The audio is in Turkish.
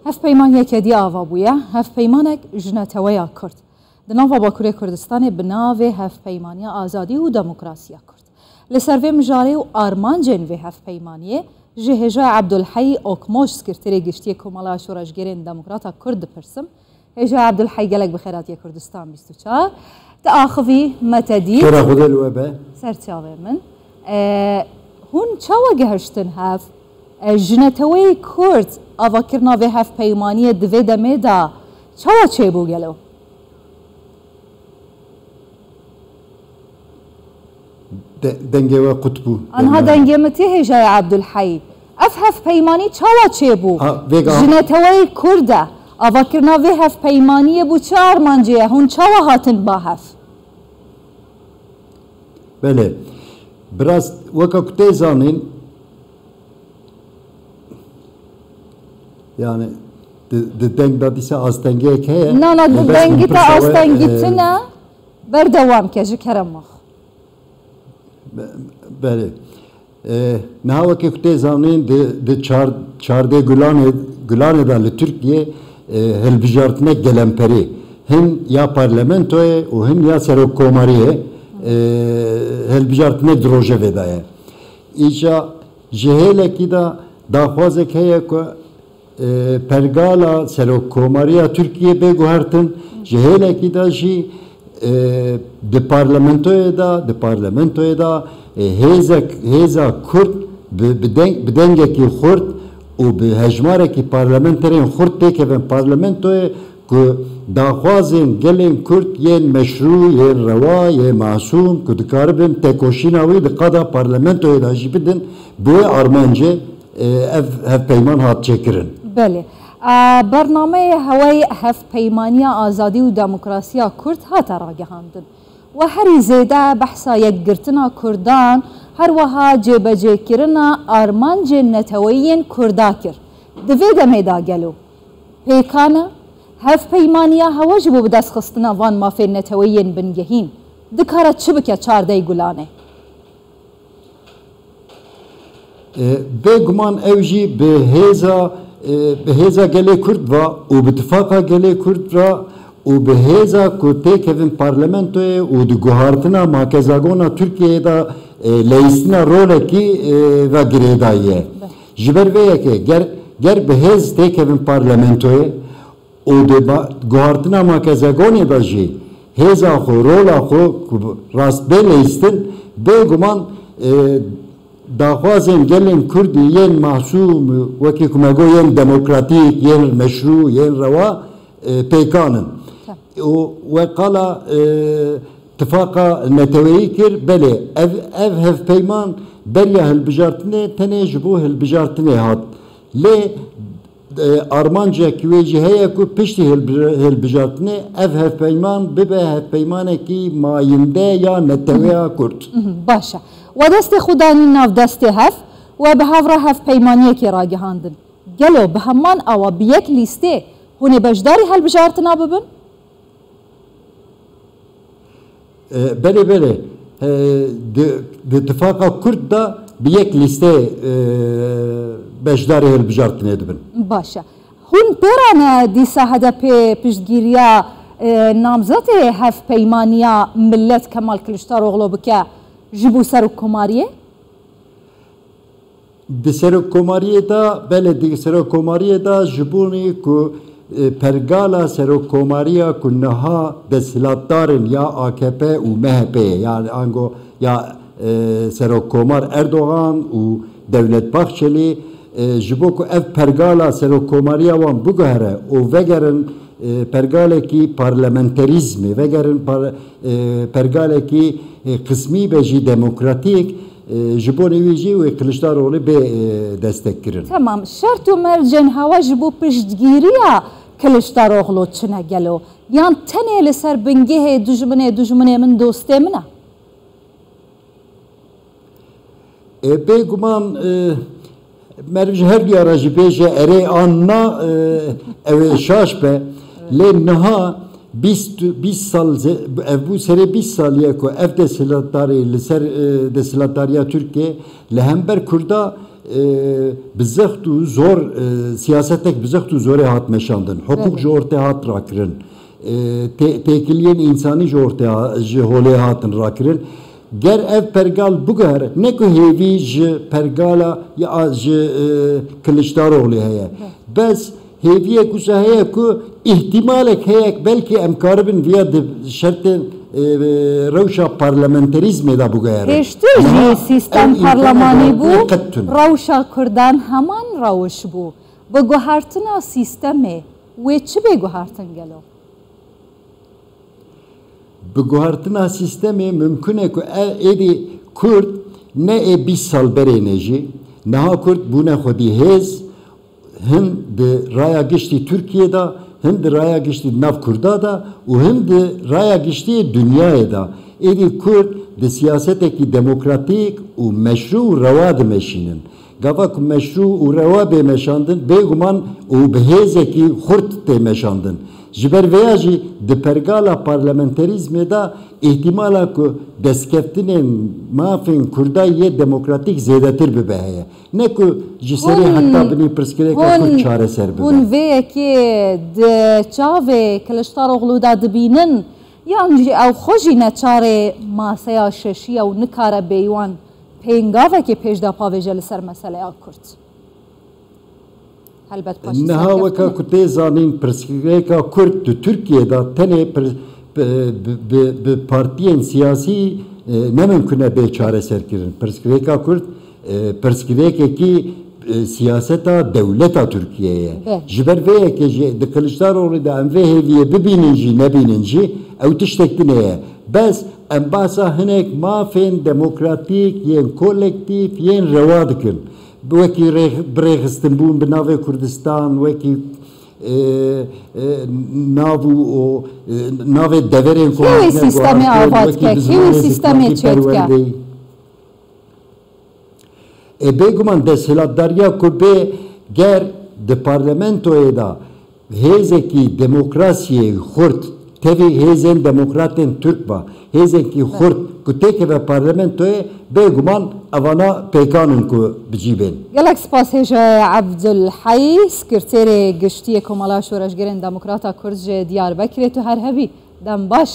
هف پیمان یکی آوا بویا هف پیمانک جنتویا کرد دناوا باکوری کردستان بناوی هف پیمانی آزادی و دموکراسی کرد لسروی مجاری و آرمان جنوی هف پیمانی جهجا عبدالحی اکموش سکرتری گشتی کمالا شورشگرین دموکراتا کرد پرسم هجا عبدالحی گلک بخیراتی کردستان 24 تأخذي متدي ترى خذ الوباء سرتاوي من هون چاوا گهشتن هف جنتوي كورد افكرنا في هف پیمانی دوی دمه دا چاوا چه بو گلو دنگه و قطبو انها دنگه متي هجا عبدالحي هف پیمانی چاوا چه بو جنتوي كورده افکرنا وی هف پیمانی بو چار منجه هون چاوا هاتن با هف بله براست وکا کتی زانین yani دنگ دادیسه آستنگی که نه دنگی تا آستنگی تنه بردوام که جکرم مخ بله نه وکا کتی زانین ده چارده گلانه دا لترکیه هلبجارتنه گلمپری هم یا parlamentoye و هم یا سرکوماریه هلبجارتنه دروژه ودایه ایجا جهله کی دا داخوازه که پرگالا سرکوماریا ترکیه بگوهرتن جهله کی دا جی de parlamentoye da heza Kürt bedenge ki Kürt و به هجماره کی پارلمانترین خورد تکیون پارلمانتوی که داخوازین گلین کرد یه مشروع یه روا یه معصوم که دکاربن تکوشین آوی دقادا پارلمانتوی داشی بدن بوی آرمانجه هف پیمان هات چکرن بله برنامه هوای هف پیمانی آزادی و دموکراسی کرد هات راگهاندن و هری زیده بحثا یک گرتنا کردان هر وها جبهه کرنا آرمان جنتویین کردا کر دوی دمه دا گلو پیکانه هف پیمانیا هوا جبو بدست خستنا وان مافی نتویین بنگهین دکارت چه بکه چارده گلانه بگمان اوجی به هزا گله کرد و بتفاقا گله کرد و به هزا کتی کهون پارلمانتوی و دو گوهارتنا ماکزاگونا ترکیه دا لیستنا روله کی و گریداییه جبر ویه که گر به هز تی کهون پارلمانتوی و دو گوهارتنا ماکزاگونی دا جی هزا خو رولا خو راست به لیستن بگمان داخوازن گلین کردی ین محسوم وکی کمگو ین دموکراتیک ین مشروع ین روا پیکانن وقالا اتفاقا نتویی کر بله اف هف پیمان بریا هلبجارتنه تنه جبو هلبجارتنه هات لی آرمانجا کویجی هیا کو پشتی هلبجارتنه اف هف پیمان ببه هف پیمانه کی ماینده یا نتویا کرد باشه و دست خودانی ناف دست هف و به هفره هف پیمانیه کی راگهاندن گلو به همان آوا بیک لیسته هونه بجداری هلبجارتنا ببن؟ بله de اتفاقا Kürt da bir yek liste beşdari helbijartın edibin. Başa. Hun perane disa hedepe piştgiriya namzatı hef peymaniya millet Kemal Kılıçdaroğlu bike jibu serokkomariye? Di serokkomariye da bele di serokkomariye da jibuni ku pergala serokkomariya ku neha desilatdarın ya AKP u MHP yani ango ya serokkomar Erdoğan u Devlet Bahçeli jibo ku ev pergala serokkomariya wan bughere o vegerin pergaleki parlamenterizmi vegerin pergaleki kısmi beji demokratik جبون ویجی و کلیشدارولی به دستک کردن. تمام. شرط و مرجن هوا جبو پشتگیریا کلیشداروغلو چنه گلو. یان تنه لسر بنگه دجمنه من دوسته منه. بگمان مرج هر دیاره جبیجه اره آننا شاش به لنها 20 سال bu sene 20 saliye ko ev desilatari liser desilatariya Türkiye lehember kurda بزخت و زور سیاستک بزخت و زور هات مشاندن حقوق جورته هات راکرن تکلیین انسانی جورته هاتن راکرن گر ev pergal bugare ne ku hêvî ji pergala ya ji Kılıçdaroğlu heye bes hêviyek wisa heye ku ihtimalek heyek belki em karibin viya şertên rewşa parlamenterizmê da bugare pêştir jî sîstem parlemanî bû rewşa Kurdan heman rewiş bû bi guhertina sîstemê wê çi bê guhertin gelo bi guhertina sîstemê mümkün e ku êdî Kurd ne ê 20 sal berê jî niha Kurd bûne xwedî hêz hin di raya giştî Tirkiyeyê da hin di raya giştî nav Kurda da û hin di raya giştî dunyayê da êdî Kurd di siyasetekî demokratîk û meşru û rewa dimeşînin gava ku meşru û rewa bê meşandin bêguman û bi hêzekî xurt tê meşandin ji ber vêya jî di pergala parlamenterizmê da ihtimala ku destkeftînên mafên Kurda yê demokratîk zêdetir bibe heye ne ku ji serî heta binî pirsgirêka Kurd çareser bibe hûn vêyekê di çavê Kılıçdaroğlu da dibînin yan jî ew xwe jî neçarê maseya şeşiya û nikare bêwan pêngavekê pêşdapa vêje li ser meseleya Kurd niha weka ku tê zanîn pirsgirêka Kurd di Tirkiyeyê da tenê bi partiyên siyasî ne mümkün e bê çareserkirin pirsgirêka Kurd pirsgirêkekî siyaseta dewleta Tirkiyeyê ji ber vê yekê jî di Kılıçdaroğlu da em vê hêviyê bibînin jî nebînin jî ew tiştek din heye bes em basa hinek mafên demokratîk yên kolektîv yên rewa dikin wekî birêxistinbûn bi navê Kurdistan wekî nav û navê deverên kî sîstemê ava dike kî sîstemê çêdike bêguman desthilatdariya ku bê ger di parlamentoyê da hêzekî demokrasiyê xurt tevî hêzên demokratên Türk ba hêzekî xurt ku têkeve parlamentoyê bêguman evana pêkanin ku bicîbên gelek spas hêja Ebdulhey sekretêrê giştiyê Komala Şoreşgerên Demokrata Kurd ji Diyarbekirê tu her hevî dem baş